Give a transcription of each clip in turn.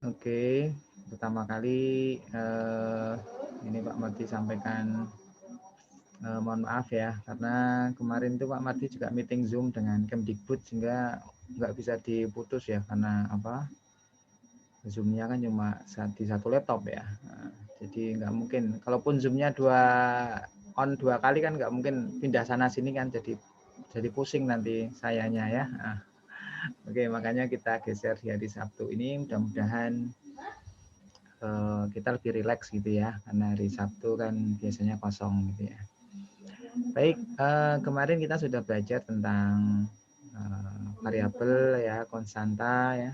Oke, pertama kali ini Pak Mardi sampaikan mohon maaf ya, karena kemarin itu Pak Mardi juga meeting Zoom dengan Kemdikbud sehingga nggak bisa diputus ya, karena apa, Zoom-nya kan cuma di satu laptop ya. Nah, jadi nggak mungkin, kalaupun Zoom-nya dua kali kan nggak mungkin pindah sana sini kan, jadi pusing nanti sayanya ya. Nah, oke, makanya kita geser di hari Sabtu ini, mudah-mudahan kita lebih rileks gitu ya, karena hari Sabtu kan biasanya kosong gitu ya. Baik, kemarin kita sudah belajar tentang variabel ya, konstanta ya,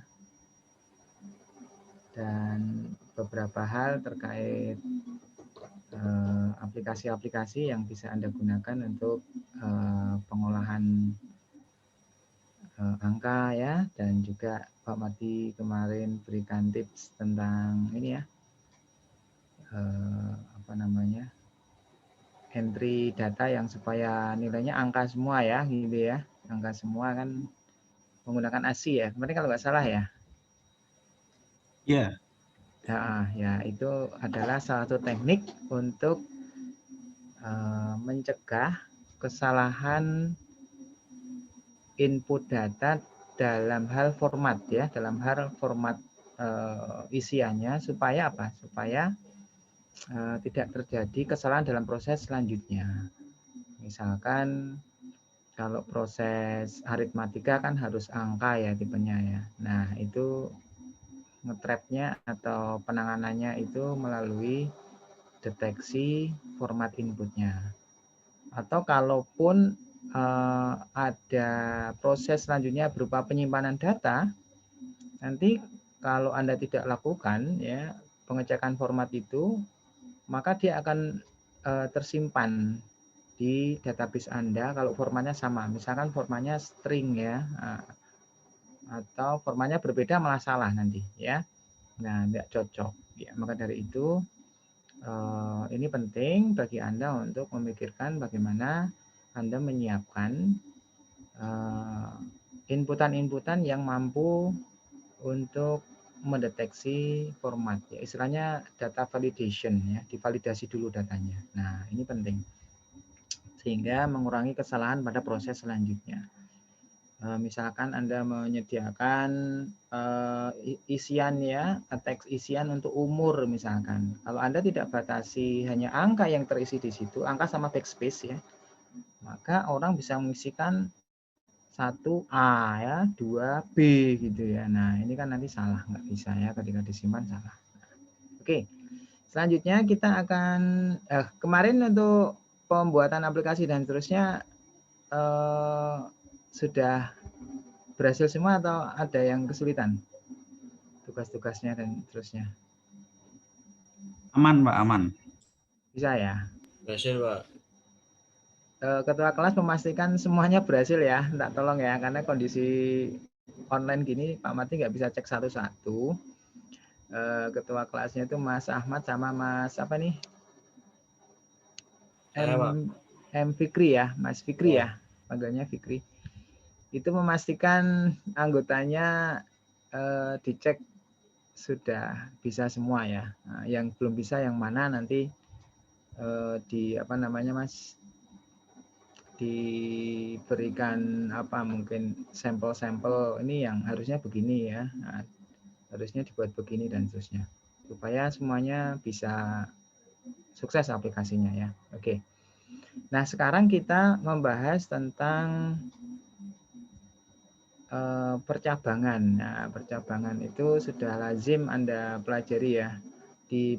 dan beberapa hal terkait aplikasi-aplikasi yang bisa Anda gunakan untuk pengolahan angka ya, dan juga Pak Mati kemarin berikan tips tentang ini ya, apa namanya, entry data yang supaya nilainya angka semua ya, gitu ya, angka semua kan menggunakan ASCII ya, kemarin kalau nggak salah ya. Ya. Ya, itu adalah salah satu teknik untuk mencegah kesalahan input data dalam hal format ya, dalam hal format isiannya, supaya apa? Supaya tidak terjadi kesalahan dalam proses selanjutnya. Misalkan kalau proses aritmatika kan harus angka ya tipenya ya. Nah, itu nge-trapnya atau penanganannya itu melalui deteksi format inputnya. Atau kalaupun ada proses selanjutnya berupa penyimpanan data, nanti kalau Anda tidak lakukan ya pengecekan format itu, maka dia akan tersimpan di database Anda kalau formatnya sama. Misalkan formatnya string ya, atau formatnya berbeda malah salah nanti ya. Nah, tidak cocok. Ya, maka dari itu ini penting bagi Anda untuk memikirkan bagaimana Anda menyiapkan inputan-inputan yang mampu untuk mendeteksi format. Ya, istilahnya data validation ya, divalidasi dulu datanya. Nah, ini penting sehingga mengurangi kesalahan pada proses selanjutnya. Misalkan Anda menyediakan isian ya, teks isian untuk umur misalkan. Kalau Anda tidak batasi hanya angka yang terisi di situ, angka sama backspace ya, maka orang bisa mengisikan 1A ya, 2B gitu ya. Nah, ini kan nanti salah, nggak bisa ya ketika disimpan salah. Oke, selanjutnya kita akan kemarin untuk pembuatan aplikasi dan seterusnya sudah berhasil semua atau ada yang kesulitan tugas-tugasnya dan seterusnya? Aman, Pak, aman. Bisa ya? Berhasil, Pak. Ketua kelas memastikan semuanya berhasil ya, tak tolong ya, karena kondisi online gini Pak Mati nggak bisa cek satu-satu. Ketua kelasnya itu Mas Ahmad sama Mas apa nih? M Fikri ya, Mas Fikri ya, panggilnya Fikri. Itu memastikan anggotanya dicek sudah bisa semua ya. Nah, yang belum bisa yang mana nanti di apa namanya Mas, diberikan apa mungkin sampel-sampel ini yang harusnya begini ya. Nah, harusnya dibuat begini dan seterusnya supaya semuanya bisa sukses aplikasinya ya. Oke. Nah, sekarang kita membahas tentang percabangan. Nah, percabangan itu sudah lazim Anda pelajari ya di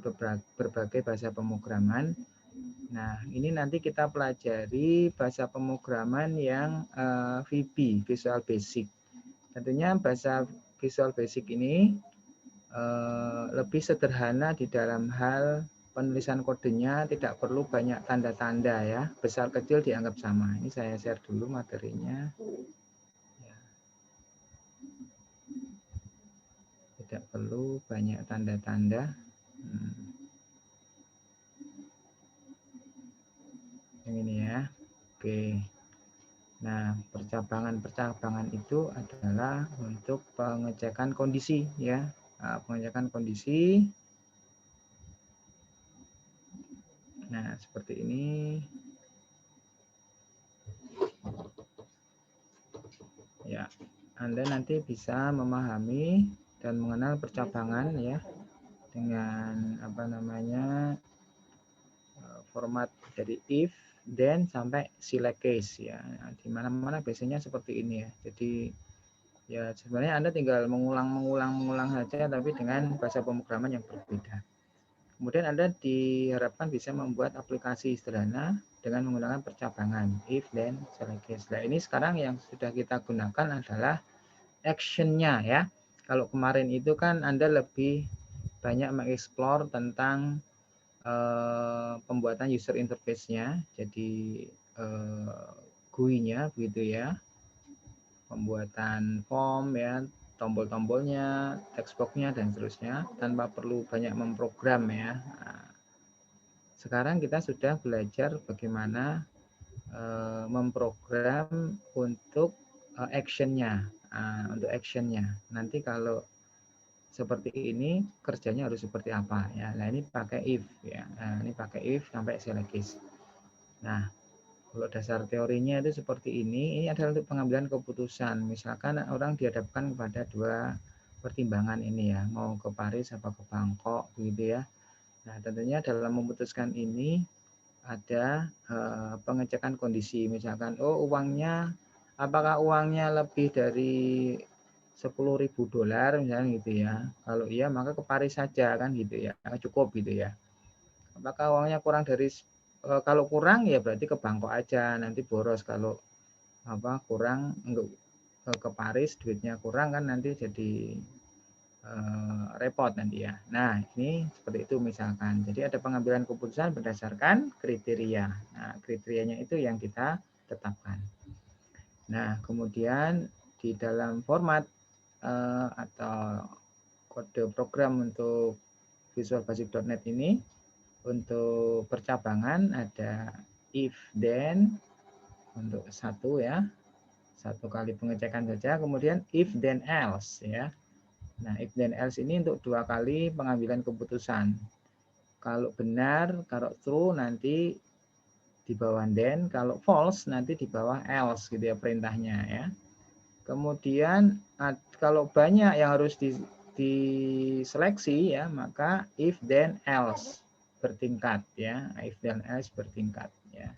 berbagai bahasa pemrograman. Nah, ini nanti kita pelajari bahasa pemrograman yang VB, Visual Basic. Tentunya bahasa Visual Basic ini lebih sederhana di dalam hal penulisan kodenya, tidak perlu banyak tanda-tanda ya, besar kecil dianggap sama. Ini saya share dulu materinya. Tidak perlu banyak tanda-tanda. Yang ini ya. Oke. Nah, percabangan-percabangan itu adalah untuk pengecekan kondisi ya. pengecekan kondisi. Nah, seperti ini. Ya, Anda nanti bisa memahami dan mengenal percabangan ya dengan format dari if, then sampai select case ya. Nah, di mana-mana biasanya seperti ini ya. Jadi ya sebenarnya Anda tinggal mengulang saja tapi dengan bahasa pemrograman yang berbeda. Kemudian Anda diharapkan bisa membuat aplikasi sederhana dengan menggunakan percabangan if, then, select case. Nah, ini sekarang yang sudah kita gunakan adalah action-nya ya. Kalau kemarin itu kan Anda lebih banyak mengeksplor tentang pembuatan user interface-nya, jadi GUI-nya begitu ya, pembuatan form ya, tombol-tombolnya, text box-nya dan seterusnya tanpa perlu banyak memprogram ya. Nah, sekarang kita sudah belajar bagaimana memprogram untuk action-nya. Untuk action-nya. Nanti kalau seperti ini kerjanya harus seperti apa ya. Nah, ini pakai if ya. Nah, ini pakai if sampai select case. Nah, kalau dasar teorinya itu seperti ini adalah untuk pengambilan keputusan. Misalkan orang dihadapkan kepada dua pertimbangan ini ya, mau ke Paris apa ke Bangkok begitu ya. Nah, tentunya dalam memutuskan ini ada pengecekan kondisi. Misalkan, oh apakah uangnya lebih dari $10.000 misalnya gitu ya. Kalau iya maka ke Paris saja kan gitu ya, cukup gitu ya. Apakah uangnya kurang dari kalau kurang ya berarti ke Bangkok aja, nanti boros. Kalau kurang untuk ke Paris duitnya kurang kan nanti jadi repot nanti ya. Nah, ini seperti itu misalkan. Jadi ada pengambilan keputusan berdasarkan kriteria. Nah, kriterianya itu yang kita tetapkan. Nah, kemudian di dalam format atau kode program untuk visualbasic.net ini untuk percabangan ada if then untuk satu ya, satu kali pengecekan saja, kemudian if then else ya. Nah, if then else ini untuk dua kali pengambilan keputusan. Kalau benar, kalau true nanti di bawah then, kalau false nanti di bawah else gitu ya perintahnya ya. Kemudian kalau banyak yang harus diseleksi ya, maka if then else bertingkat ya, if then else bertingkat ya.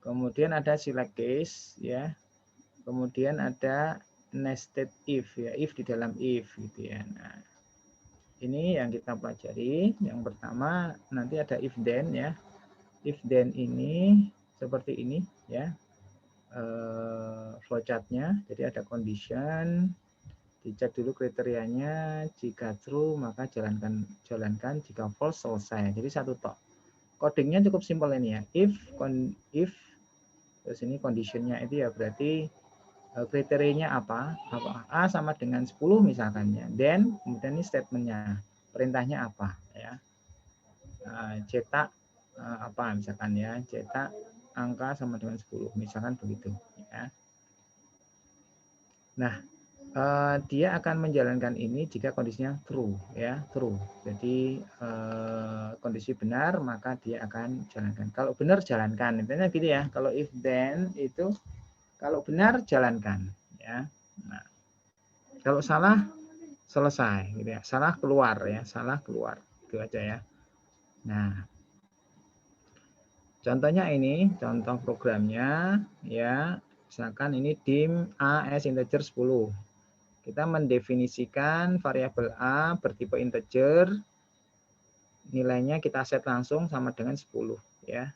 Kemudian ada select case ya. Kemudian ada nested if ya, if di dalam if gitu ya. Nah, ini yang kita pelajari. Yang pertama nanti ada if then ya. If then ini seperti ini ya. Flowchart-nya, jadi ada condition, dicek dulu kriterianya, jika true maka jalankan, jika false selesai. Jadi satu tok. Codingnya cukup simpel ini ya. If terus ini conditionnya itu ya berarti kriterianya apa? A sama dengan 10 misalkan ya. Then kemudian ini statementnya, perintahnya apa ya? Cetak apa misalkan ya, cetak angka sama dengan 10 misalkan begitu ya. Nah, dia akan menjalankan ini jika kondisinya true ya, true. Jadi kondisi benar maka dia akan jalankan. Kalau benar jalankan, intinya gitu ya. Kalau if then itu kalau benar jalankan ya. Nah, kalau salah selesai gitu ya. Salah keluar ya, salah keluar. Itu aja ya. Nah, contohnya ini, contoh programnya ya, misalkan ini dim A as integer 10. Kita mendefinisikan variabel A bertipe integer, nilainya kita set langsung sama dengan 10 ya.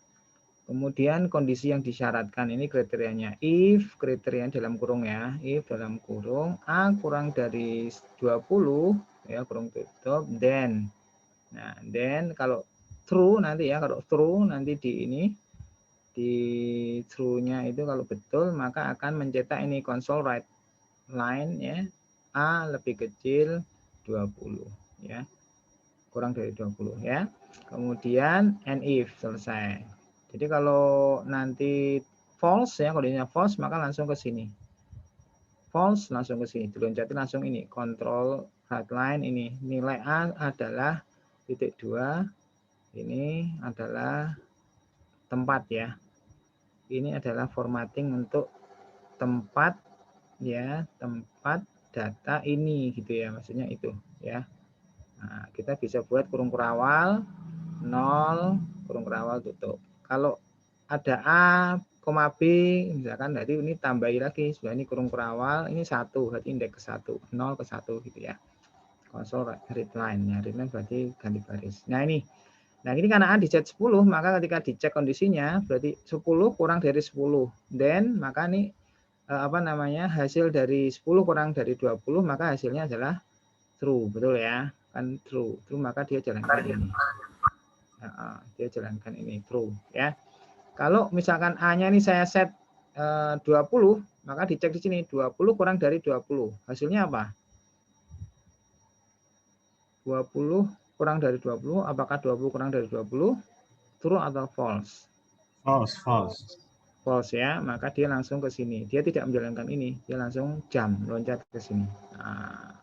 Kemudian kondisi yang disyaratkan ini kriterianya if, kriteria dalam kurung ya, if dalam kurung A kurang dari 20 ya, kurung tutup, then. Nah, then kalau true nanti ya, kalau true nanti di true-nya itu kalau betul maka akan mencetak ini console write line ya, A lebih kecil 20 ya, kurang dari 20 ya. Kemudian and if selesai. Jadi kalau nanti false ya, kondisinya false maka langsung ke sini. False langsung ke sini, diloncatin langsung ini control Line ini nilai A adalah titik 2, ini adalah tempat ya. Ini adalah formatting untuk tempat ya, tempat data ini gitu ya, maksudnya itu ya. Nah, kita bisa buat kurung kurawal 0 kurung kurawal tutup. Kalau ada A, B misalkan berarti ini tambahi lagi, sudah ini kurung kurawal, ini 1 berarti indeks ke 1, 0 ke 1 gitu ya. Konsol readline ya, readline berarti ganti baris. Nah ini karena A di set 10, maka ketika dicek kondisinya berarti 10 kurang dari 10. Then maka ini hasil dari 10 kurang dari 20, maka hasilnya adalah true, betul ya, kan true. True maka dia jalankan ini. Dia jalankan ini true ya. Kalau misalkan A-nya ini saya set 20, maka dicek di sini 20 kurang dari 20. Hasilnya apa? 20 kurang dari 20, apakah 20 kurang dari 20? True atau false? False. False ya, maka dia langsung ke sini. Dia tidak menjalankan ini, dia langsung jump, loncat ke sini. Nah,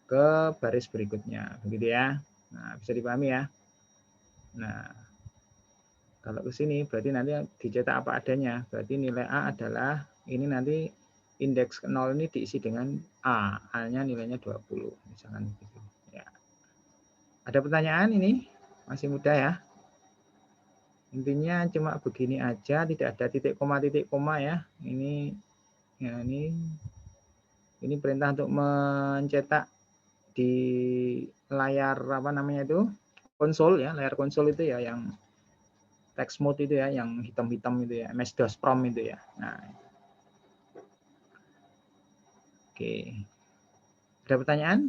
ke baris berikutnya, begitu ya. Nah, bisa dipahami ya. Nah, kalau ke sini berarti nanti dicetak apa adanya. Berarti nilai A adalah ini nanti indeks 0 ini diisi dengan A. A-nya nilainya 20, misalkan begitu. Ya. Ada pertanyaan ini? Masih mudah ya. Intinya cuma begini aja, tidak ada titik koma ya. Ini perintah untuk mencetak di layar konsol ya, layar konsol itu ya yang text mode itu ya, yang hitam-hitam itu ya, MS-DOS prom itu ya. Nah, oke. Ada pertanyaan?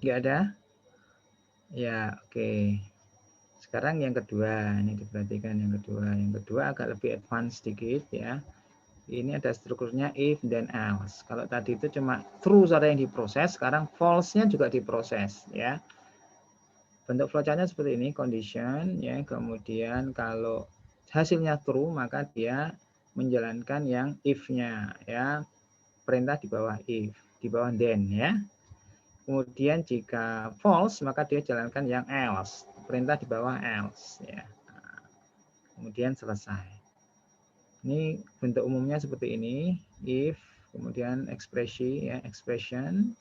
Nggak ada? Ya, oke. Sekarang yang kedua, ini diperhatikan yang kedua. Yang kedua agak lebih advance sedikit ya. Ini ada strukturnya if dan else. Kalau tadi itu cuma true saja yang diproses, sekarang false-nya juga diproses ya. Bentuk flowchart-nya seperti ini, condition ya. Kemudian kalau hasilnya true maka dia menjalankan yang if-nya ya. Perintah di bawah if, di bawah then ya. Kemudian jika false maka dia jalankan yang else, perintah di bawah else ya. Kemudian selesai. Ini bentuk umumnya seperti ini, if, kemudian ekspresi ya, expression.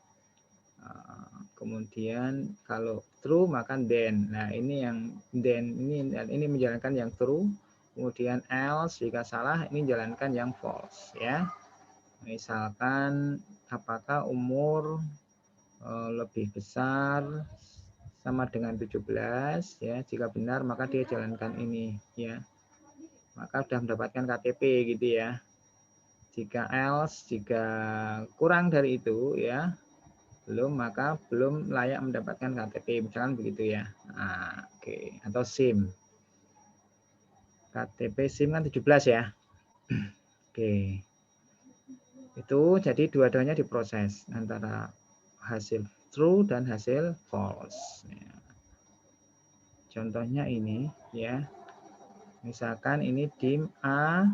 Kemudian kalau true maka then. Nah, ini yang then ini menjalankan yang true. Kemudian else jika salah ini jalankan yang false ya. Misalkan apakah umur lebih besar sama dengan 17 ya. Jika benar maka dia jalankan ini ya. Maka sudah mendapatkan KTP gitu ya. Jika else, jika kurang dari itu ya, belum, maka belum layak mendapatkan KTP, misalkan begitu ya. Nah, oke. Atau SIM. KTP SIM kan 17 ya. Oke. Itu jadi dua-duanya diproses antara hasil true dan hasil false. Ya. Contohnya ini ya. Misalkan ini dim A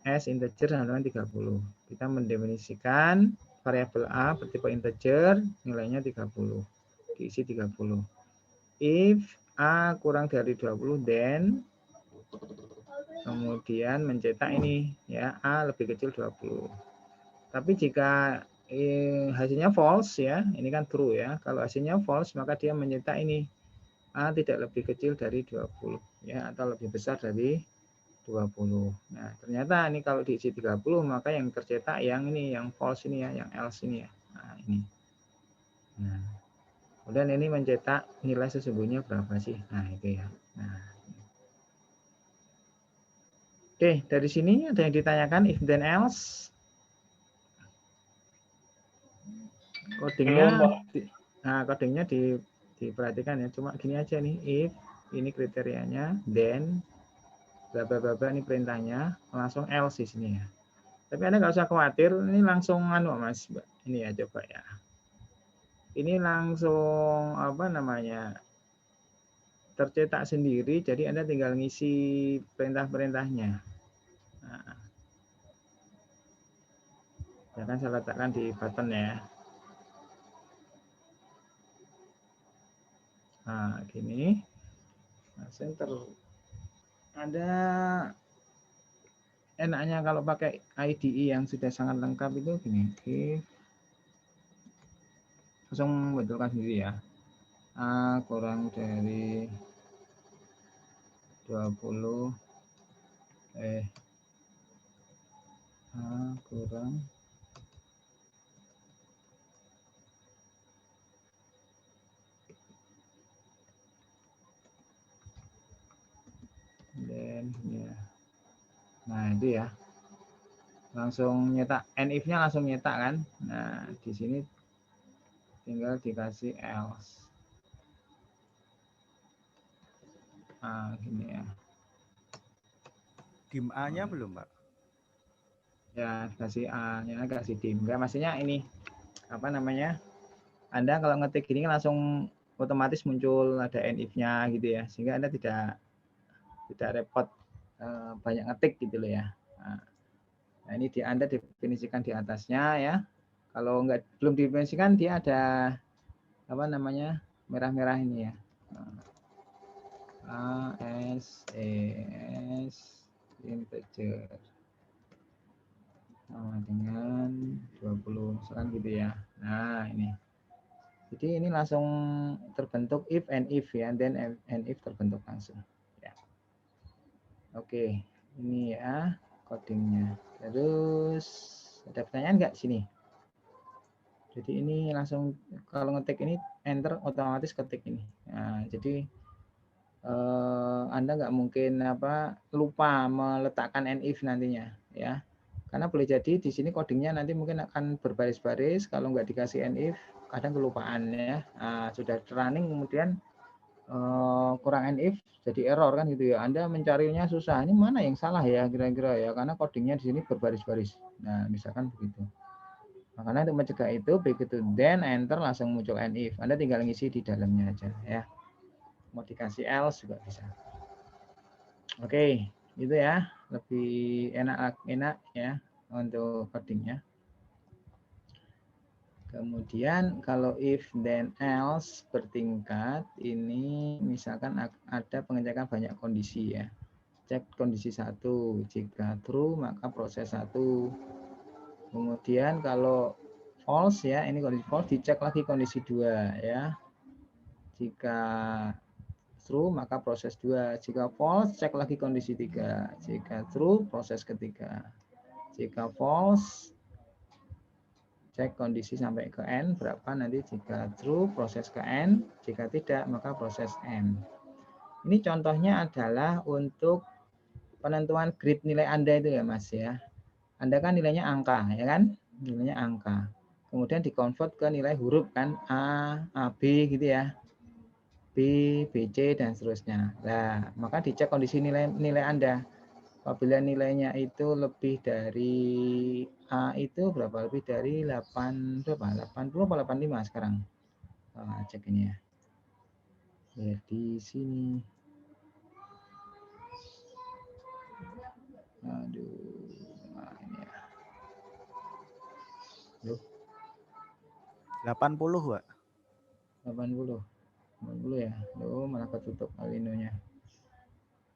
S integer sama dengan 30. Kita mendefinisikan variabel A bertipe integer, nilainya 30. Diisi 30. If A kurang dari 20, then kemudian mencetak ini ya, A lebih kecil 20. Tapi jika hasilnya false ya, ini kan true ya. Kalau hasilnya false maka dia mencetak ini A tidak lebih kecil dari 20 ya, atau lebih besar dari 20. Nah, ternyata ini kalau diisi 30 maka yang tercetak yang ini, yang false ini ya, yang else ini ya. Nah, ini. Nah, kemudian ini mencetak nilai sesungguhnya berapa sih? Nah, itu ya. Nah. Oke, dari sini ada yang ditanyakan if then else. Codingnya diperhatikan ya. Cuma gini aja nih, if ini kriterianya, then bla bla bla ini perintahnya, langsung else di sini ya. Tapi Anda nggak usah khawatir, ini langsung Mas. Ini ya coba ya. Ini langsung tercetak sendiri, jadi Anda tinggal ngisi perintah-perintahnya. Nah, Ya kan saya letakkan di button ya. Nah, gini. Nah, center. Ada enaknya kalau pakai IDE yang sudah sangat lengkap itu gini. Langsung betulkan sendiri ya. A kurang dari 20 A kurang dan ya. Nah, itu ya. Langsung nyetak NIF-nya langsung nyetak kan. Nah, di sini tinggal dikasih else. Nah, gini ya. Dim A-nya belum, Pak? Ya, kasih A-nya, kasih dim. Enggak, maksudnya ini apa namanya? Anda kalau ngetik gini langsung otomatis muncul ada NIF-nya gitu ya. Sehingga Anda tidak repot banyak ngetik gitu loh ya. Nah, ini Anda definisikan di atasnya ya. Kalau belum didefinisikan dia ada apa namanya merah-merah ini ya. ASES integer sama dengan 20 misalkan gitu ya. Nah, ini. Jadi ini langsung terbentuk if and if ya, then and if terbentuk langsung. Ya. Oke, ini ya codingnya. Terus ada pertanyaan nggak sini? Jadi ini langsung kalau ngetik ini enter otomatis ketik ini. Nah, jadi Anda nggak mungkin lupa meletakkan and if nantinya ya. Karena boleh jadi di sini codingnya nanti mungkin akan berbaris-baris, kalau nggak dikasih and if kadang kelupaan ya. Nah, sudah running kemudian kurang and if jadi error kan gitu ya. Anda mencarinya susah. Ini mana yang salah ya kira-kira ya, karena codingnya di sini berbaris-baris. Nah, misalkan begitu. Makanya untuk mencegah itu begitu then enter langsung muncul and if. Anda tinggal ngisi di dalamnya aja ya. Mau dikasih else juga bisa. Oke, itu ya. Lebih enak ya untuk codingnya. Kemudian kalau if then else bertingkat ini misalkan ada pengecekan banyak kondisi ya. Cek kondisi 1, jika true maka proses 1. Kemudian kalau false ya, ini kondisi false, dicek lagi kondisi 2 ya. Jika true maka proses 2. Jika false cek lagi kondisi 3. Jika true proses ketiga. Jika false cek kondisi sampai ke n berapa nanti. Jika true proses ke n, jika tidak maka proses n. Ini contohnya adalah untuk penentuan grid nilai Anda itu ya Mas ya. Anda kan nilainya angka ya kan, nilainya angka. Kemudian dikonvert ke nilai huruf kan, A, B gitu ya. B, B, C dan seterusnya. Nah, maka dicek kondisi nilai Anda. Apabila nilainya itu lebih dari A itu berapa? Lebih dari 80 atau 85 sekarang. Cek ini ya. Ya di sini. Aduh. Nah, ini ya. Loh. 80, Pak. 80 ya. Loh, malah ketutup alinonya.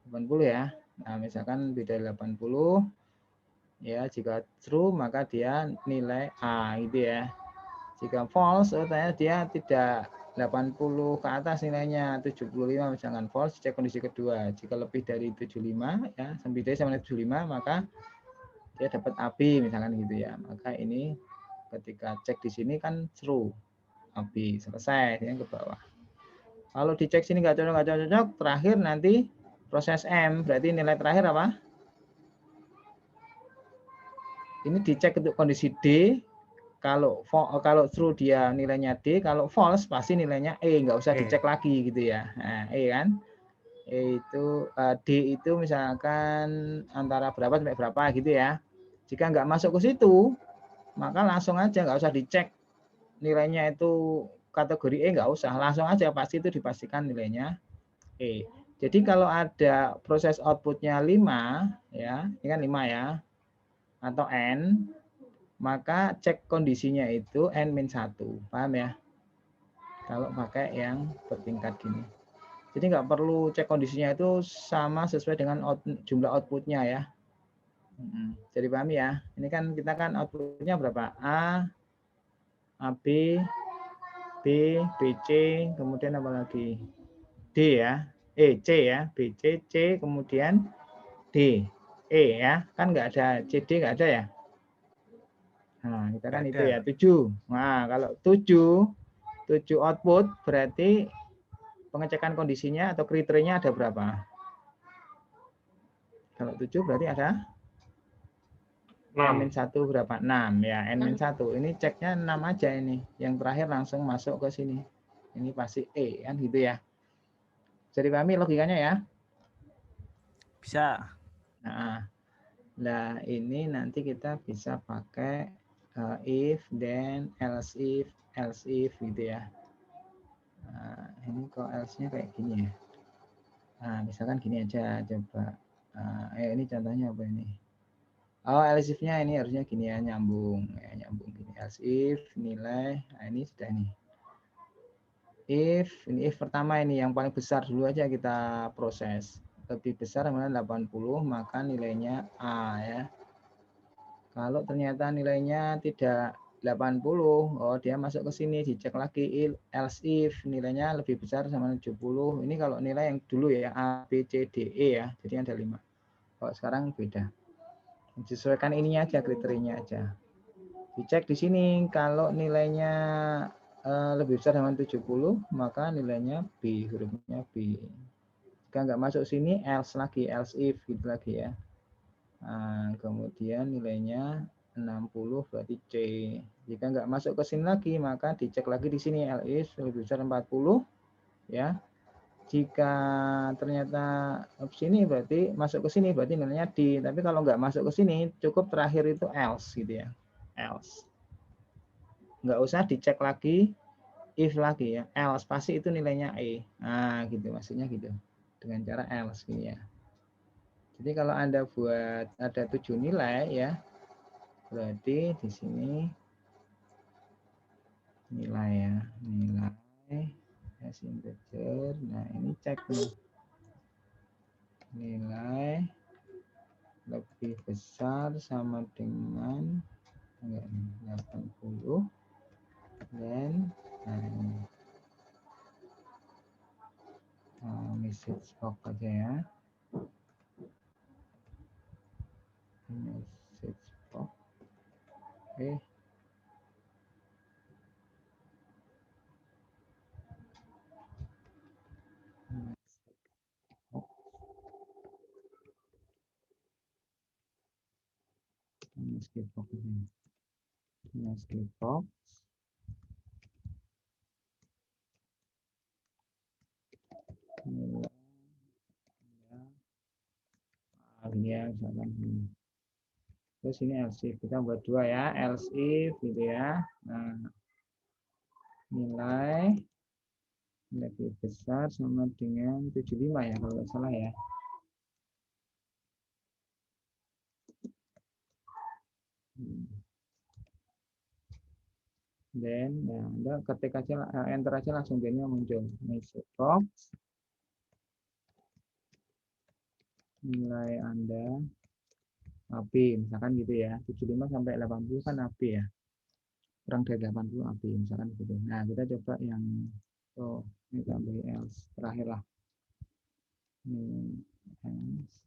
80 ya. Nah, misalkan beda 80 ya, jika true maka dia nilai A gitu ya. Jika false artinya dia tidak 80 ke atas nilainya, 75 misalkan false, cek kondisi kedua. Jika lebih dari 75 ya, sampai dari sama 75 maka dia dapat AB misalkan gitu ya. Maka ini ketika cek di sini kan true. AB selesai, ini ke bawah. Kalau dicek sini nggak cocok, terakhir nanti proses M, berarti nilai terakhir apa? Ini dicek untuk kondisi D. Kalau true dia nilainya D, kalau false pasti nilainya E, nggak usah dicek lagi gitu ya. Nah, E kan, E itu D itu misalkan antara berapa sampai berapa gitu ya. Jika nggak masuk ke situ, maka langsung aja nggak usah dicek nilainya itu kategori E, nggak usah, langsung aja pasti itu dipastikan nilainya E. Jadi kalau ada proses outputnya 5 ya, ini kan 5 ya, atau N, maka cek kondisinya itu n-1. Paham ya? Kalau pakai yang bertingkat gini. Jadi nggak perlu cek kondisinya itu sama sesuai dengan jumlah outputnya ya. Jadi paham ya? Ini kan kita kan outputnya berapa? A, AB, B, BC, kemudian apa lagi? D ya. C ya. BC, C, kemudian D. E ya. Kan nggak ada CD, nggak ada ya? Nah, kita kan itu ya, 7. Nah, kalau 7 output berarti pengecekan kondisinya atau kriterianya ada berapa? Kalau 7 berarti ada N-1 berapa? 6 ya, N-1. Ini ceknya 6 aja ini. Yang terakhir langsung masuk ke sini. Ini pasti E kan gitu ya. Jadi pahami logikanya ya? Bisa. Nah, ini nanti kita bisa pakai if, then, else if gitu ya. Nah, ini kok else-nya kayak gini ya. Nah, misalkan gini aja coba. Ini contohnya apa ini? Oh, else if-nya ini harusnya gini ya, nyambung. Ya, nyambung gini. Else if, nilai. Nah, ini sudah ini. If pertama ini yang paling besar dulu aja kita proses. Lebih besar mana 80, maka nilainya A ya. Kalau ternyata nilainya tidak 80, oh dia masuk ke sini, dicek lagi else if nilainya lebih besar sama 70. Ini kalau nilai yang dulu ya, A, B, C, D, E ya, jadi ada 5. Kalau sekarang beda. Disesuaikan ininya aja, kriterianya aja. Dicek di sini, kalau nilainya lebih besar sama 70, maka nilainya B, hurufnya B. Jika nggak masuk sini, else lagi, else if gitu lagi ya. Nah, kemudian nilainya 60 berarti C. Jika nggak masuk ke sini lagi, maka dicek lagi di sini else lebih besar 40 ya. Jika ternyata sini berarti masuk ke sini berarti nilainya D. Tapi kalau nggak masuk ke sini, cukup terakhir itu else gitu ya. Else. Nggak usah dicek lagi if lagi ya. Else pasti itu nilainya E. Nah, gitu maksudnya gitu. Dengan cara else gitu ya. Jadi kalau Anda buat ada 7 nilai ya, berarti di sini nilai ya, nilai as integer. Nah, ini cek nih. Nilai lebih besar sama dengan 80 dan message box aja ya. Message box. Oke. Message box ini. Message box. Ini ya, misalkan ini. Terus ini else if, kita buat 2 ya, else if gitu ya. Nah, nilai lebih besar sama dengan 75 ya kalau nggak salah ya. Then ya Anda ketik aja, enter aja langsung dia muncul. Message box. Nilai Anda AB misalkan gitu ya. 75 sampai 80 kan AB ya. Kurang dari 80 AB misalkan gitu. Nah, kita coba yang ini tambah else terakhir lah. Else.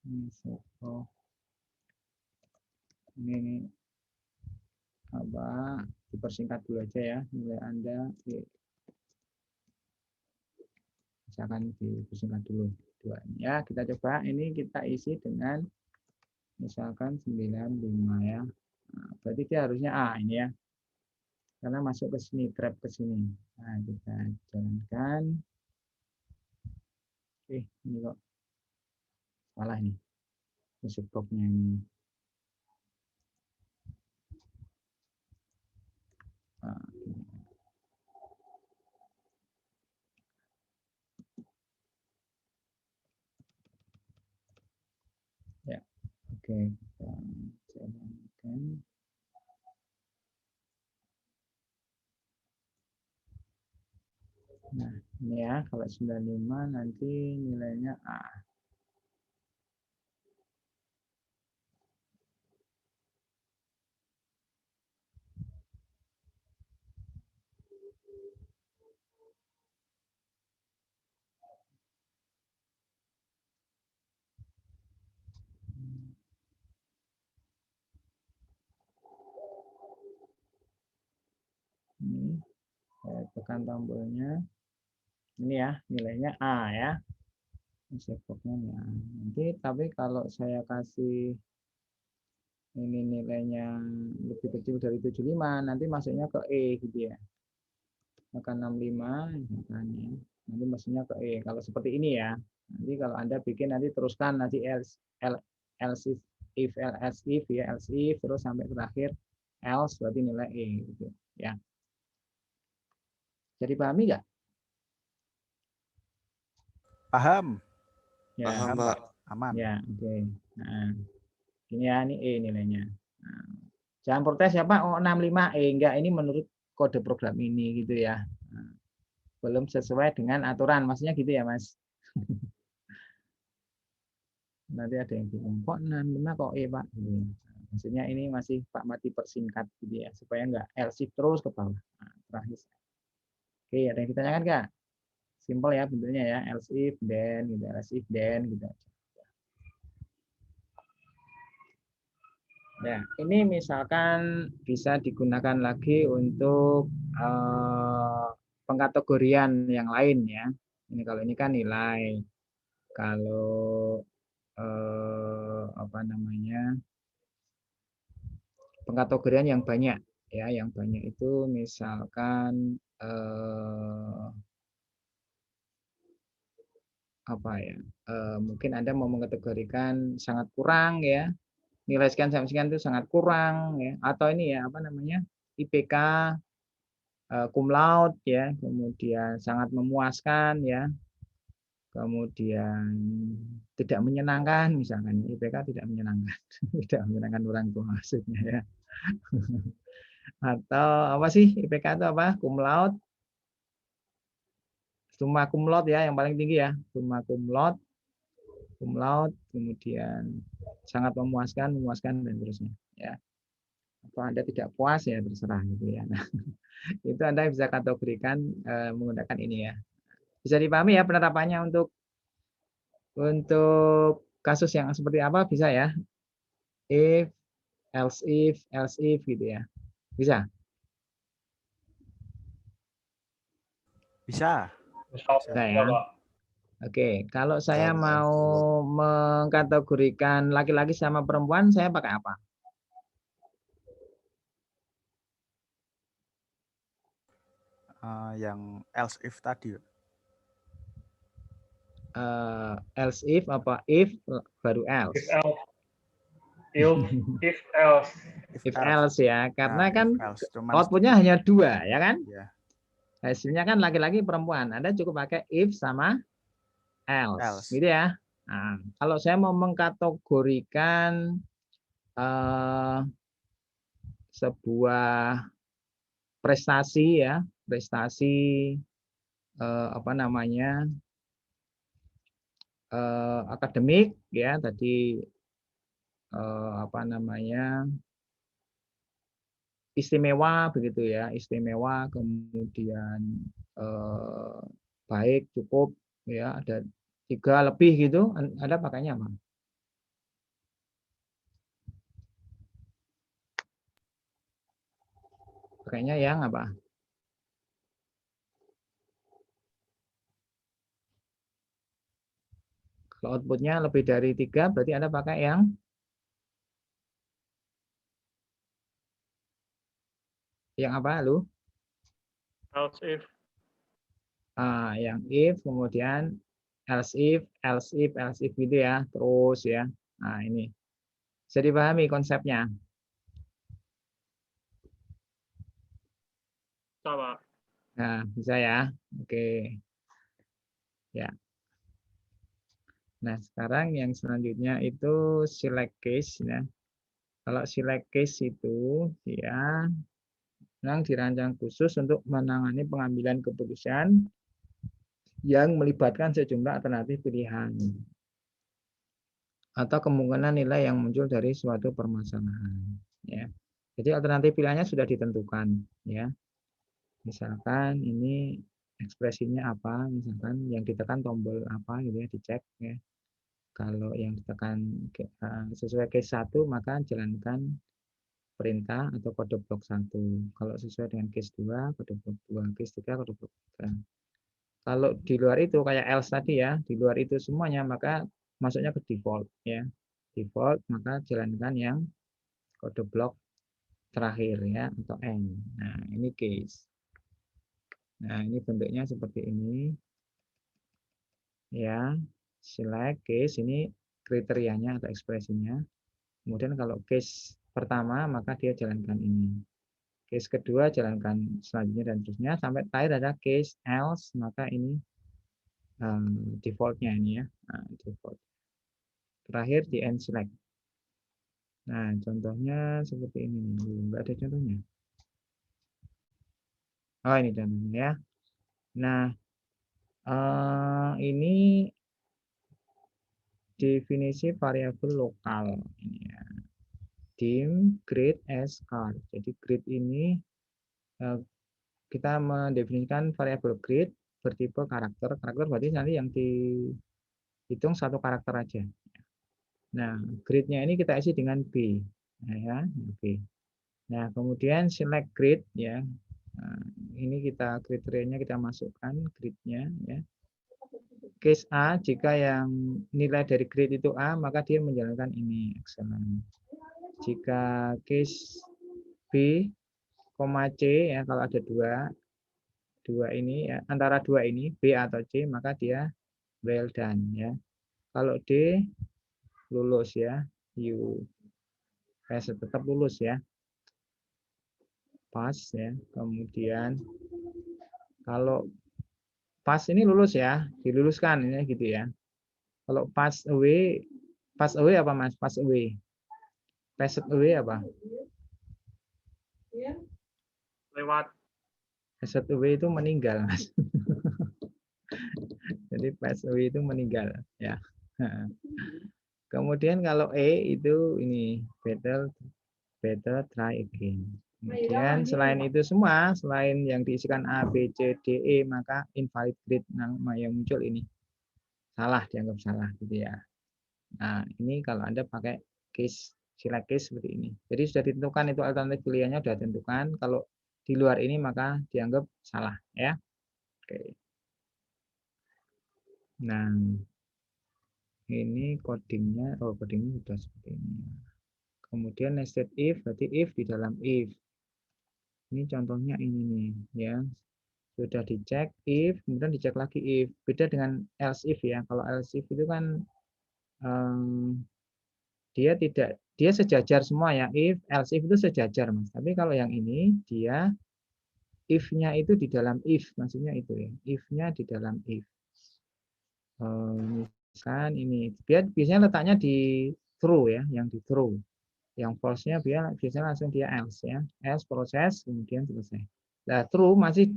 Message box. Ini apa dipersingkat dulu aja ya nilai Anda misalkan dipersingkat dulu dua ya. Kita coba ini kita isi dengan misalkan 95 ya. Nah, berarti dia harusnya A ini ya, karena masuk ke sini, grab ke sini. Nah, kita jalankan. Ini kok salah nih message box-nya ini. Nah, ya, oke. Nah, ini ya, kalau 95 nanti nilainya A. Ini saya tekan tombolnya. Ini ya, nilainya A ya. Setboxnya A. Nanti tapi kalau saya kasih ini nilainya lebih kecil dari 75, nanti masuknya ke E gitu ya. Maka 65 misalkan ya. Nanti masuknya ke E. Kalau seperti ini ya. Nanti kalau Anda bikin nanti teruskan nanti else if else if ya else if terus sampai terakhir else berarti nilai E gitu ya. Jadi pahami nggak? Paham. Ya, Paham, Pak. Aman. ya, oke. Nah, ini ya, ini E nilainya. Nah, jangan protes ya Pak, oh 65 enggak, ini menurut kode program ini gitu ya. Nah, belum sesuai dengan aturan, maksudnya gitu ya Mas. Nanti ada yang bilang, kok 65 kok E Pak? Gitu ya. Maksudnya ini masih Pak Mati persingkat gitu ya, supaya enggak else terus ke bawah. Nah, terakhir. Oke, ada yang ditanyakan nggak? Simple ya bentuknya ya, else if then gitu, else if then gitu. Ya, ini misalkan bisa digunakan lagi untuk pengkategorian yang lain ya. Ini kalau ini kan nilai. Kalau apa namanya pengkategorian yang banyak ya, yang banyak itu misalkan apa ya? Mungkin Anda mau mengkategorikan sangat kurang ya. Nilai sekian sampai sekian itu sangat kurang ya, atau ini ya apa namanya? IPK cum laude ya, kemudian sangat memuaskan ya, kemudian tidak menyenangkan misalkan IPK tidak menyenangkan, tidak menyenangkan orang tua maksudnya ya. Atau apa sih IPK itu apa? Cum laude, summa cum laude ya yang paling tinggi ya, summa cum laude, kemudian sangat memuaskan, memuaskan dan terusnya ya. Atau Anda tidak puas ya terserah gitu ya. Nah, itu Anda bisa kategorikan menggunakan ini ya. Bisa dipahami ya penerapannya untuk kasus yang seperti apa bisa ya? If, else if gitu ya. Bisa? Bisa. Bisa ya. Oke, kalau saya mau mengkategorikan laki-laki sama perempuan, saya pakai apa? Yang else if tadi. Else if apa if baru else? If else. If else ya, karena kan outputnya sedikit. hanya dua ya kan? Ya. Hasilnya kan laki-laki perempuan. Anda cukup pakai if sama else. Gitu ya. Nah, kalau saya mau mengkategorikan sebuah prestasi ya, prestasi apa namanya akademik ya tadi apa namanya istimewa begitu ya, istimewa kemudian baik cukup ya ada 3 lebih gitu, Anda pakainya apa? Pakainya yang apa? Kalau outputnya lebih dari 3 berarti Anda pakai yang apa lu? Else if. Yang if kemudian else if gitu ya, terus ya. Nah, ini. Bisa dipahami konsepnya. Sama. Nah, bisa ya. Oke. Ya. Nah, sekarang yang selanjutnya itu select case ya. Kalau select case itu ya memang dirancang khusus untuk menangani pengambilan keputusan yang melibatkan sejumlah alternatif pilihan atau kemungkinan nilai yang muncul dari suatu permasalahan. Ya. Jadi alternatif pilihannya sudah ditentukan. Ya. Misalkan ini ekspresinya apa, misalkan yang ditekan tombol apa, gitu ya, dicek. Ya. Kalau yang ditekan sesuai case 1, maka jalankan perintah atau kode blok 1. Kalau sesuai dengan case 2, kode blok 2. Case 3, kode blok 3. Kalau di luar itu kayak else tadi ya, di luar itu semuanya maka masuknya ke default ya. Default maka jalankan yang kode blok terakhir ya atau end. Nah, ini case. Nah, ini bentuknya seperti ini. Ya. Select case ini kriterianya atau ekspresinya. Kemudian kalau case pertama maka dia jalankan ini. Case kedua jalankan selanjutnya dan terusnya sampai terakhir ada case else maka ini defaultnya ini ya. Nah, default. Terakhir di end select. Nah, contohnya seperti ini. Enggak ada contohnya. Oh, ini contohnya ya. Nah, ini definisi variabel lokal ini ya. Dim grade as card. Jadi grade ini kita mendefinisikan variabel grade bertipe karakter. Karakter berarti nanti yang dihitung satu karakter aja. Nah, grade-nya ini kita isi dengan B. Nah, ya, B. Nah, kemudian select grade ya. Nah, ini kita kriterianya kita masukkan grade-nya ya. Case A jika yang nilai dari grade itu A maka dia menjalankan ini excellent. Jika case B, C ya kalau ada dua ini ya antara dua ini B atau C maka dia well done ya. Kalau D lulus ya, you tetap lulus ya. Pas ya. Kemudian kalau pas ini lulus ya, diluluskan ini gitu ya. Kalau pass away apa Mas? Pass away. Passed away apa? Lewat. Passed away itu meninggal, Mas. Jadi passed away itu meninggal ya. Kemudian kalau E itu ini better try again. Kemudian selain itu semua, selain yang diisikan A, B, C, D, E, maka invalid grade nama yang muncul ini salah, dianggap salah gitu ya. Nah, ini kalau Anda pakai case, select case seperti ini. Jadi sudah ditentukan itu alternatif pilihannya sudah ditentukan. Kalau di luar ini maka dianggap salah ya. Oke. Nah, ini codingnya, codingnya sudah seperti ini. Kemudian nested if, berarti if di dalam if. Ini contohnya ini nih ya. Sudah dicek if, kemudian dicek lagi if. Beda dengan else if ya. Kalau else if itu kan dia sejajar semua ya. If, else if itu sejajar Mas. Tapi kalau yang ini dia if-nya itu di dalam if, maksudnya itu ya. If-nya di dalam if. Misalkan ini biasanya letaknya di true ya, yang di true. Yang false-nya biasanya langsung dia else ya. Else proses kemudian selesai. Nah, true masih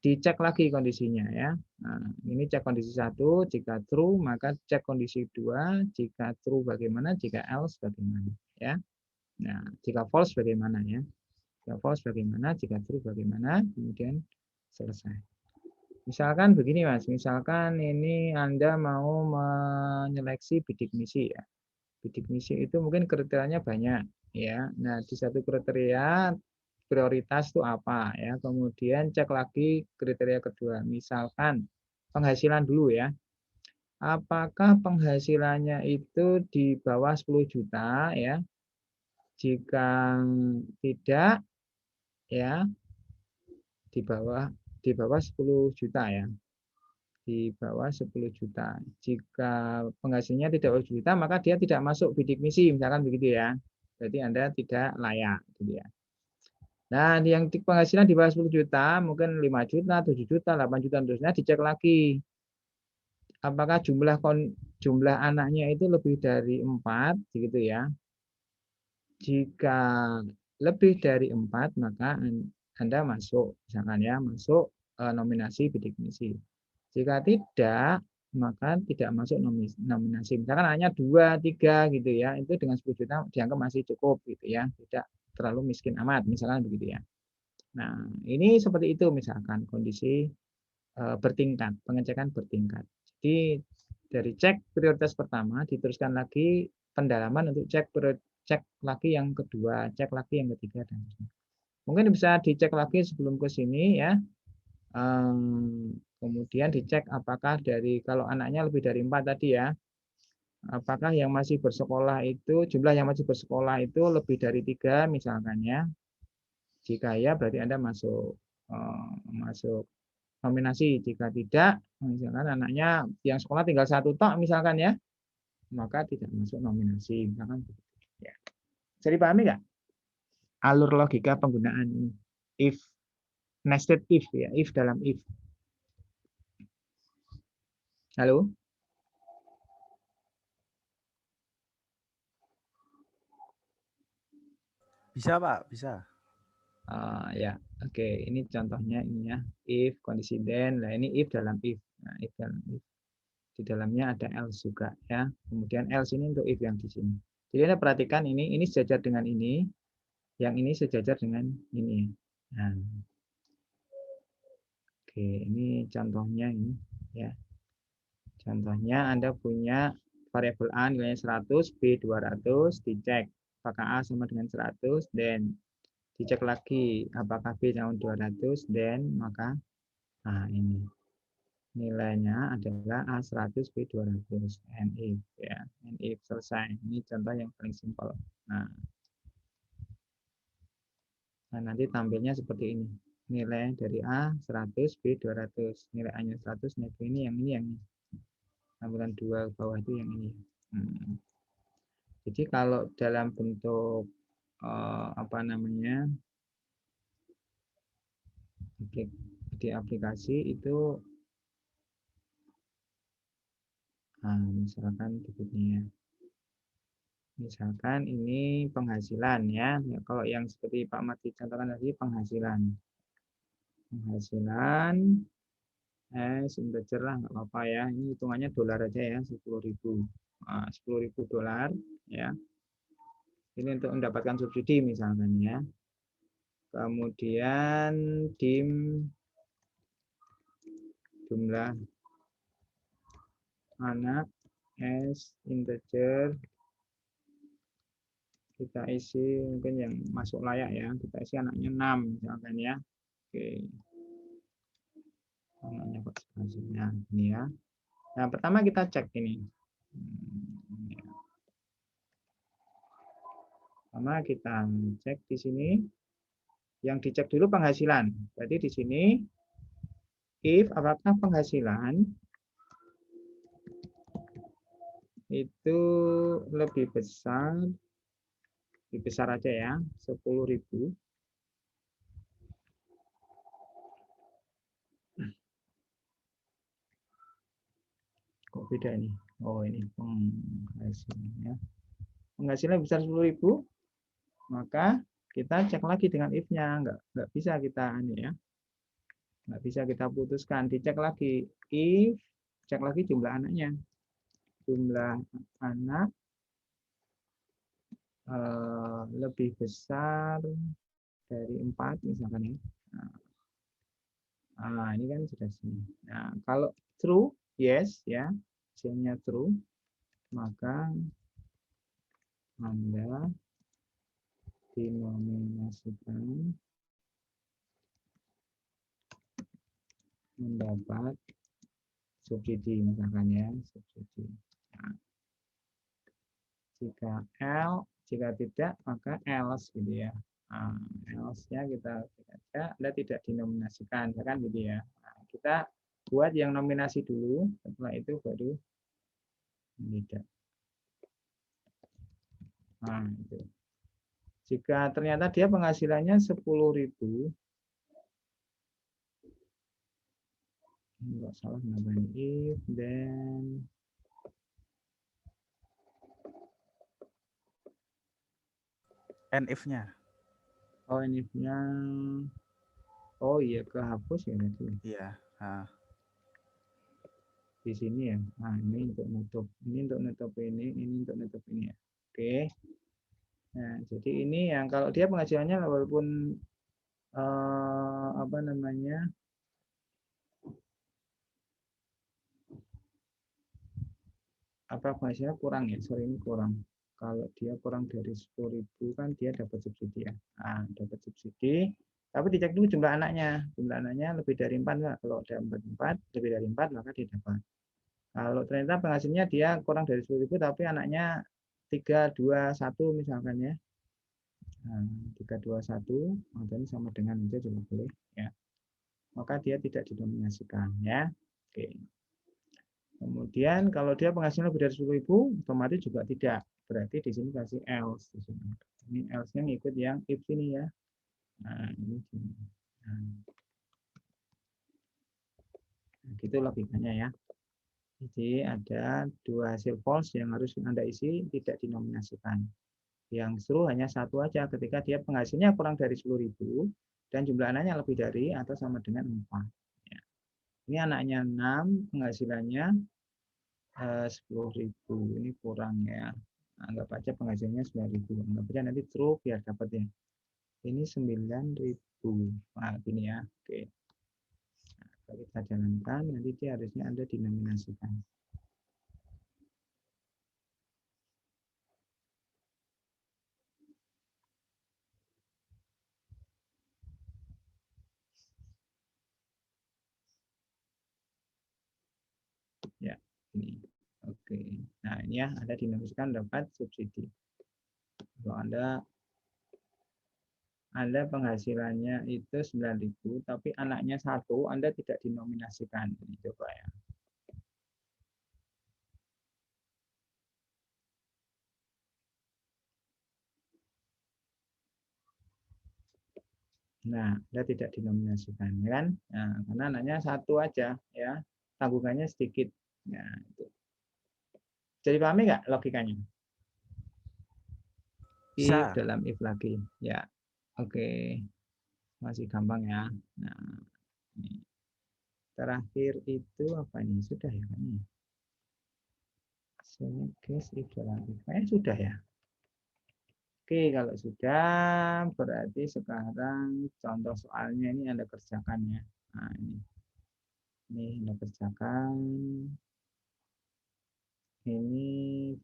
dicek lagi kondisinya ya. Nah, ini cek kondisi 1, jika true maka cek kondisi 2, jika true bagaimana, jika else bagaimana ya. Nah, jika false bagaimana ya. Jika false bagaimana, jika true bagaimana, kemudian selesai. Misalkan begini Mas, misalkan ini Anda mau menyeleksi bidik misi ya. Bidik misi itu mungkin kriterianya banyak ya. Nah, di satu kriteria prioritas itu apa ya. Kemudian cek lagi kriteria kedua. Misalkan penghasilan dulu ya. Apakah penghasilannya itu di bawah 10 juta ya? Jika tidak ya di bawah 10 juta ya. Di bawah 10 juta. Jika penghasilannya tidak 10 juta maka dia tidak masuk bidik misi misalkan begitu ya. Berarti Anda tidak layak gitu ya. Nah, yang penghasilan di bawah 10 juta, mungkin 5 juta, 7 juta, 8 juta, terusnya dicek lagi. Apakah jumlah anaknya itu lebih dari 4, gitu ya. Jika lebih dari 4, maka Anda masuk, misalkan ya, masuk nominasi bidik misi. Jika tidak, maka tidak masuk nominasi. Misalkan hanya 2, 3 gitu ya, itu dengan 10 juta dianggap masih cukup gitu ya, tidak terlalu miskin amat, misalkan begitu ya. Nah, ini seperti itu misalkan kondisi bertingkat, pengecekan bertingkat. Jadi dari cek prioritas pertama diteruskan lagi pendalaman untuk cek lagi yang kedua, cek lagi yang ketiga dan mungkin bisa dicek lagi sebelum ke sini ya. Kemudian dicek apakah dari kalau anaknya lebih dari 4 tadi ya, apakah yang masih bersekolah itu jumlah yang masih bersekolah itu lebih dari 3 misalkan ya. Jika ya berarti Anda masuk nominasi. Jika tidak, misalkan anaknya yang sekolah tinggal 1 tok misalkan ya, maka tidak masuk nominasi. Misalkan ya. Bisa dipahami nggak alur logika penggunaan ini? If, nested if ya, if dalam if. Halo? Bisa Pak, bisa. Ya, oke. Ini contohnya ini ya. If, kondisi then. Nah, ini if dalam if. Nah, if dalam if. Di dalamnya ada else juga ya. Kemudian else ini untuk if yang di sini. Jadi Anda perhatikan ini sejajar dengan ini, yang ini sejajar dengan ini. Nah, oke, ini contohnya ini ya. Contohnya Anda punya variabel A nilainya 100, B 200, dicek apakah A sama dengan 100, dan dicek lagi apakah B sama 200, dan maka nah ini nilainya adalah A 100, B 200, and if ya, and if selesai. Ini contoh yang paling simpel. Nah, nanti tampilnya seperti ini. Nilai dari A 100, B 200. Nilai A-nya 100, nilai B ini yang tampilan 2 bawah itu yang ini. Jadi kalau dalam bentuk apa namanya di aplikasi itu misalkan berikutnya. Misalkan ini penghasilan ya. Kalau yang seperti Pak Mati contohkan tadi penghasilan. Penghasilan integer lah nggak apa-apa ya. Ini hitungannya dolar aja ya 10.000. 10.000 dolar ya. Ini untuk mendapatkan subsidi misalkan ya. Kemudian dim jumlah anak S integer kita isi mungkin yang masuk layak ya, kita isi anaknya 6 misalkan ya. Oke, anaknya partisipasinya ini ya. Nah, pertama kita cek ini. Pertama kita cek di sini. Yang dicek dulu penghasilan. Jadi di sini if apakah penghasilan itu lebih besar aja ya, 10.000. Kok beda ini? Oh, ini penghasilan ya. Penghasilan besar 10.000, maka kita cek lagi dengan if-nya. Nggak bisa kita ini ya. Nggak bisa kita putuskan. Dicek lagi if, cek lagi jumlah anaknya. Jumlah anak lebih besar dari 4 misalkan ya. Nah, ini kan sudah sini. Nah, kalau true, yes ya, hasilnya true, maka Anda dinominasikan mendapat subsidi misalkan ya, subsidi. Nah, jika tidak maka else gitu ya. Nah, else-nya kita baca, Anda tidak dinominasikan, kan gitu ya. Nah, kita buat yang nominasi dulu, setelah itu baru tidak. Nah, itu. Jika ternyata dia penghasilannya 10.000, enggak salah namanya if then And if-nya. oh if-nya oh iya kehapus ya nanti. Iya. Nah. di sini ya. Nah, ini untuk nutup. Ini untuk nutup ini untuk nutup ini ya. Oke. Nah, jadi ini yang kalau dia penghasilannya walaupun apa namanya? Apa penghasilannya kurang ya? Sorry, ini kurang. Kalau dia kurang dari 10.000 kan dia dapat subsidi ya. Nah, dapat subsidi. Tapi dicek dulu jumlah anaknya. Jumlah anaknya lebih dari 4 enggak? Kalau ada 4, lebih dari 4 maka dia dapat. Kalau ternyata penghasilnya dia kurang dari 10.000 tapi anaknya 3, 2, 1 misalkan ya. Nah, 3, 2, 1 ini sama dengan aja juga boleh ya. Maka dia tidak dinominasikan ya. Oke. Kemudian kalau dia penghasilan lebih dari 10.000 otomatis juga tidak. Berarti di sini kasih else di sini. Ini else-nya ngikut yang if ini ya. Nah, ini sini. Nah, gitu logikanya ya. Jadi ada dua hasil false yang harus Anda isi tidak dinominasikan. Yang true hanya satu aja ketika dia penghasilnya kurang dari 10.000 dan jumlah anaknya lebih dari atau sama dengan 4. Ya. Ini anaknya 6, penghasilannya 10.000. Ini kurang ya. Anggap aja penghasilannya 9.000. Anggap aja nanti true biar dapat ya. Ini 9.000. Nah, gini ya. Oke. Nah, kalau kita jalankan nanti dia harusnya Anda dinominasikan. Ya, ini. Oke. Nah, ini ya, Anda dinominasikan dapat subsidi. Kalau Anda penghasilannya itu 9.000, tapi anaknya 1, Anda tidak dinominasikan. Ini coba ya. Nah, Anda tidak dinominasikan, ya kan? Nah, karena anaknya 1 aja, ya. Tanggungannya sedikit. Nah, itu. Jadi pahami nggak logikanya? If Bisa. dalam if lagi. Ya, oke. Masih gampang ya. Nah, ini. Terakhir itu apa ini? Sudah ya kan? Case if dalam if. Sudah ya. Oke, kalau sudah berarti sekarang contoh soalnya ini Anda kerjakan ya. Nah, ini Anda kerjakan. Ini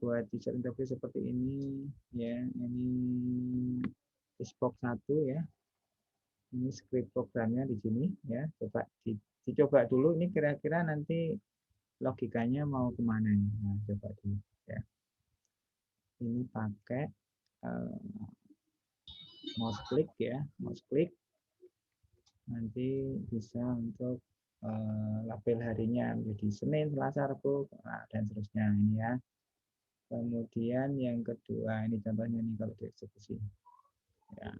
buat teacher interview seperti ini ya. Ini Xbox 1 ya. Ini script programnya di sini ya. Coba dicoba dulu ini kira-kira nanti logikanya mau kemana nih. Nah, coba dulu ya. Ini pakai mouse click ya, mouse click nanti bisa untuk label harinya menjadi Senin, Selasa, Rabu, dan seterusnya ini ya. Kemudian yang kedua ini contohnya nih kalau dieksekusi. Ya.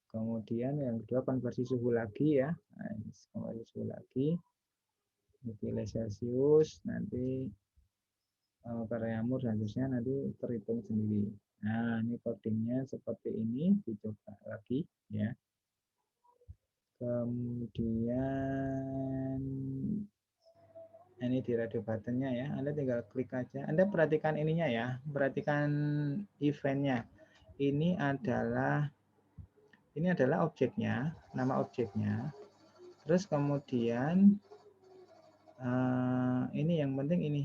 Kemudian yang kedua konversi suhu lagi ya, nah, konversi suhu lagi. Pilih Celsius nanti Karayamur seharusnya nanti terhitung sendiri. Nah ini codingnya seperti ini dicoba lagi ya. Kemudian ini di radio buttonnya ya, Anda tinggal klik aja. Anda perhatikan ininya ya, perhatikan eventnya. Ini adalah objeknya, nama objeknya. Terus kemudian ini yang penting ini.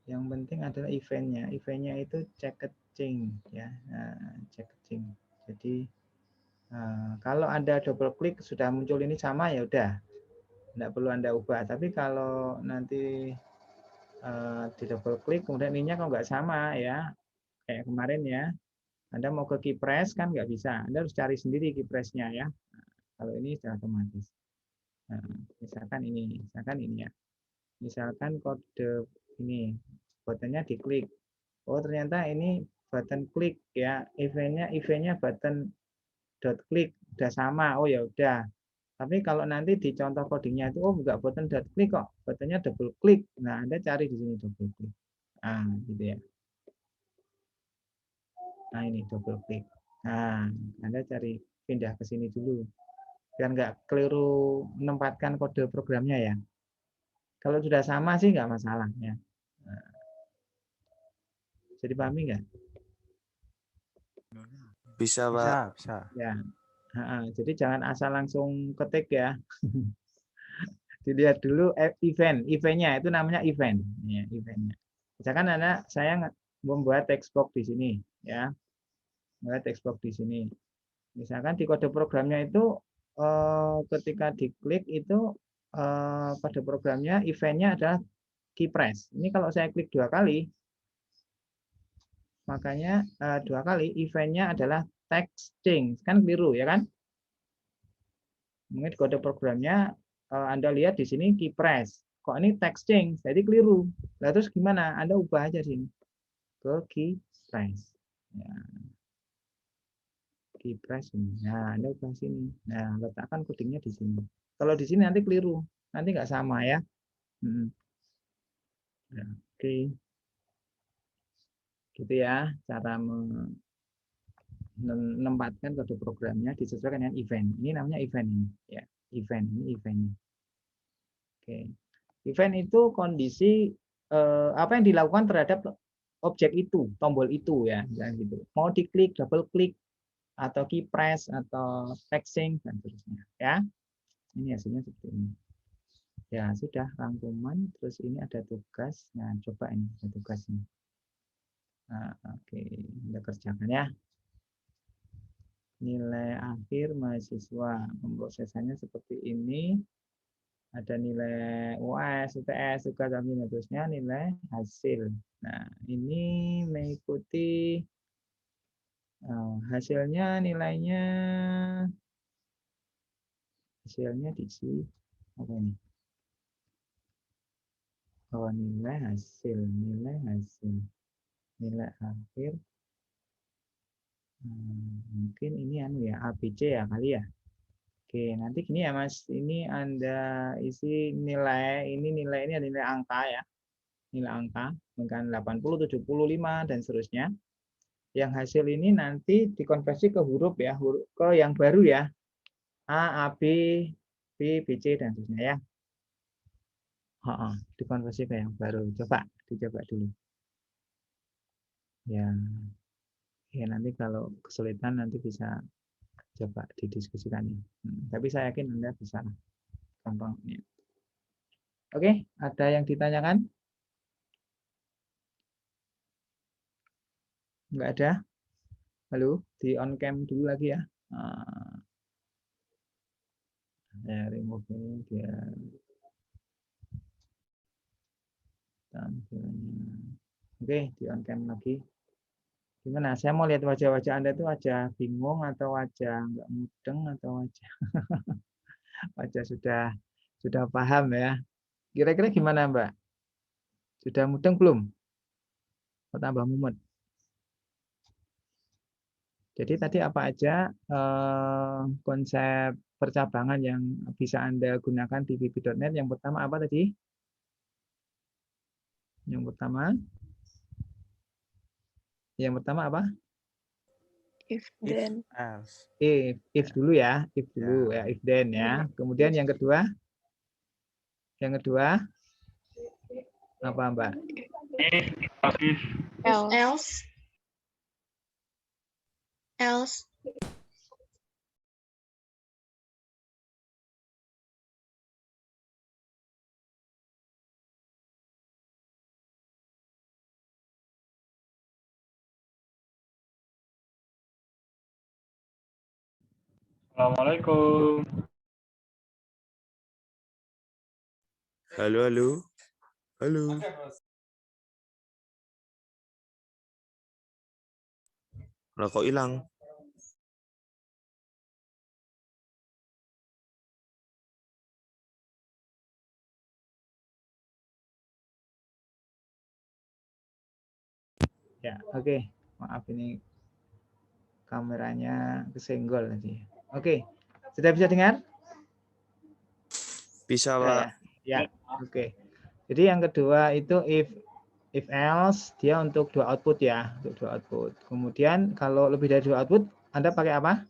Yang penting adalah eventnya. Eventnya itu checketching ya, checketching. Jadi kalau Anda double klik sudah muncul ini sama ya udah. Tidak perlu Anda ubah. Tapi kalau nanti di double klik kemudian ininya kalau nggak sama ya kayak kemarin ya, Anda mau ke keypress kan nggak bisa, Anda harus cari sendiri keypressnya ya. Nah, kalau ini sudah otomatis. Nah, misalkan ini ya, misalkan kode ini buttonnya diklik, oh ternyata ini button klik ya, eventnya button dot klik udah sama, oh ya udah. Tapi kalau nanti di contoh codingnya itu, oh nggak button dot klik kok, buttonnya double klik. Nah, Anda cari di sini double klik. Nah, gitu ya. Nah, ini double klik. Nah, Anda cari pindah ke sini dulu. Biar nggak keliru menempatkan kode programnya ya. Kalau sudah sama sih nggak masalah ya. Nah, jadi pahami nggak? Bisa, Pak. Bisa, bisa. Ya. Jadi jangan asal langsung ketik ya. Dilihat dulu eventnya itu namanya event, ya, eventnya. Misalkan saya membuat text box di sini, ya, membuat text box di sini. Misalkan di kode programnya itu ketika diklik itu kode programnya eventnya adalah key press. Ini kalau saya klik 2 kali, makanya 2 kali eventnya adalah text change, kan keliru ya kan? Mungkin kode programnya Anda lihat di sini key press. Kok ini text change, jadi keliru. Nah, terus gimana? Anda ubah aja sini ke key press. Ya. Key press ini. Nah, Anda ubah sini. Nah, letakkan codingnya di sini. Kalau di sini nanti keliru, nanti nggak sama ya. Nah, oke. Gitu ya, cara menempatkan kode programnya disesuaikan dengan event. Ini namanya event ini, ya. Event ini eventnya. Oke. Event itu kondisi apa yang dilakukan terhadap objek itu, tombol itu ya, gitu. Mau diklik, double klik, atau key press, atau texting dan seterusnya. Ya, ini hasilnya seperti ini. Ya sudah rangkuman. Terus ini ada tugas. Nah coba ini ada tugas ini. Nah, oke, kita kerjakan ya. Nilai akhir mahasiswa pemrosesannya seperti ini. Ada nilai UAS, UTS, juga dan terusnya nilai hasil. Nah, ini mengikuti hasilnya hasilnya diisi apa ini? Oh, nilai hasil, nilai akhir. Mungkin ini ya ABC ya kali ya. Oke, nanti gini ya Mas, ini Anda isi nilai ini adalah nilai angka ya. Nilai angka, mungkin 80, 75 dan seterusnya. Yang hasil ini nanti dikonversi ke huruf ya, ke yang baru ya. A, B, B, C dan seterusnya ya. Dikonversi ke yang baru. Dicoba dulu. Ya. Ya nanti kalau kesulitan nanti bisa coba didiskusikan ya. Tapi saya yakin Anda bisa gampang. Ya. Oke, ada yang ditanyakan? Enggak ada? Halo, di on cam dulu lagi ya. Ya, remove ini dia tampilannya. Oke, di on cam lagi. Gimana? Saya mau lihat wajah-wajah Anda itu wajah bingung atau wajah enggak mudeng atau wajah sudah paham ya. Kira-kira gimana, Mbak? Sudah mudeng belum? Atau tambah mumet? Jadi tadi apa aja konsep percabangan yang bisa Anda gunakan di VB.NET? Yang pertama apa tadi? Yang pertama apa? If then. Else. If dulu ya, if dulu ya, if then ya. Kemudian yang kedua? Yang kedua apa, Mbak? Else. Assalamualaikum. Halo, halo. Halo. Lah kok hilang? Ya, oke. Maaf ini kameranya kesenggol tadi. Oke. Sudah bisa dengar? Bisa, Pak. Ya, oke. Jadi yang kedua itu if else dia untuk dua output ya, untuk dua output. Kemudian kalau lebih dari dua output, Anda pakai apa?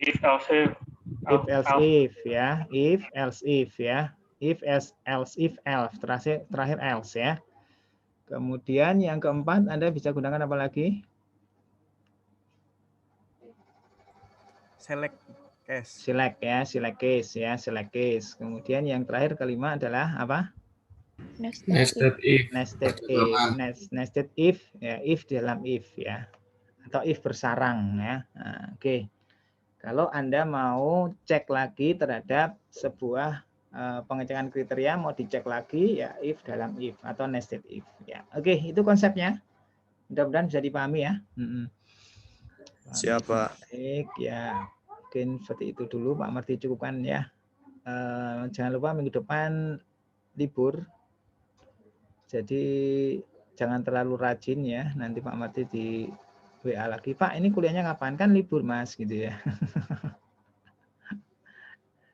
If else if. If else if ya, if else if ya. If, else, if, else. Terakhir else ya. Kemudian yang keempat Anda bisa gunakan apa lagi? Select case. Select ya, select case ya, select case. Kemudian yang terakhir kelima adalah apa? Nested if. Nested if. Nested if ya, if dalam if ya. Atau if bersarang ya. Nah, oke. Kalau Anda mau cek lagi terhadap sebuah pengecekan kriteria, mau dicek lagi ya if dalam if atau nested if ya. Oke, itu konsepnya. Mudah-mudahan bisa dipahami ya. Siapa? Baik ya. Mungkin seperti itu dulu Pak Marti, cukupkan ya. Jangan lupa minggu depan libur. Jadi jangan terlalu rajin ya. Nanti Pak Marti di WA lagi, Pak ini kuliahnya kapan? Kan libur Mas gitu ya.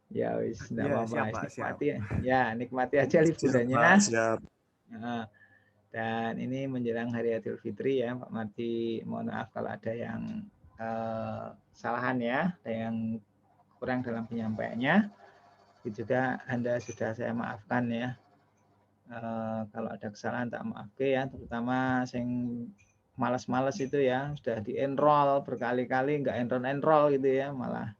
Ya wis, enggak apa-apa, nikmati ya, nikmati aja liburannya. Siap. Dan ini menjelang Hari Idul Fitri ya, Pak Marti, mohon maaf kalau ada yang kesalahan ya, ada yang kurang dalam penyampaiannya. Itu juga Anda sudah saya maafkan ya. Kalau ada kesalahan tak maafkan ya, terutama yang malas-malas itu ya, sudah di-enroll berkali-kali nggak enroll gitu ya, malah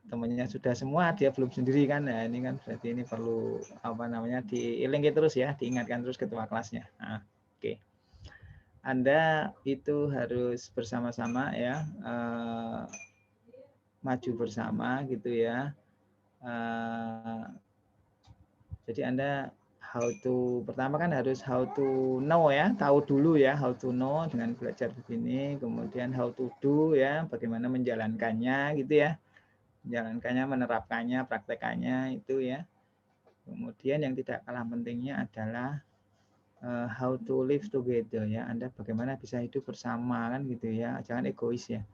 temannya sudah semua, dia belum sendiri kan. Nah, ini kan berarti ini perlu diilingi terus ya, diingatkan terus ketua kelasnya. Nah, oke. Anda itu harus bersama-sama ya, maju bersama gitu ya. Jadi Anda pertama kan harus how to know ya, tahu dulu ya, how to know dengan belajar begini, kemudian how to do ya, bagaimana menjalankannya gitu ya, menjalankannya, menerapkannya, praktekannya itu ya. Kemudian yang tidak kalah pentingnya adalah how to live together ya, Anda bagaimana bisa hidup bersama kan gitu ya, jangan egois ya.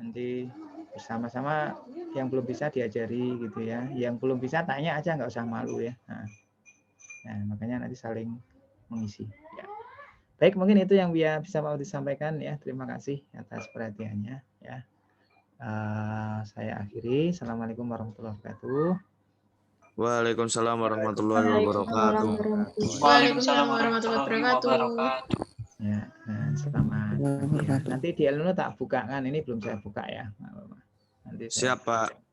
Nanti bersama-sama, yang belum bisa diajari gitu ya, yang belum bisa tanya aja, nggak usah malu ya. Nah, makanya nanti saling mengisi. Ya. Baik, mungkin itu yang bisa Pak Udi sampaikan ya. Terima kasih atas perhatiannya ya. Saya akhiri. Assalamualaikum warahmatullahi wabarakatuh. Waalaikumsalam warahmatullahi wabarakatuh. Waalaikumsalam warahmatullahi wabarakatuh. Ya, nah, selamat. Ya. Nanti di Elno tak buka kan, ini belum saya buka ya. Nanti Siap Pak.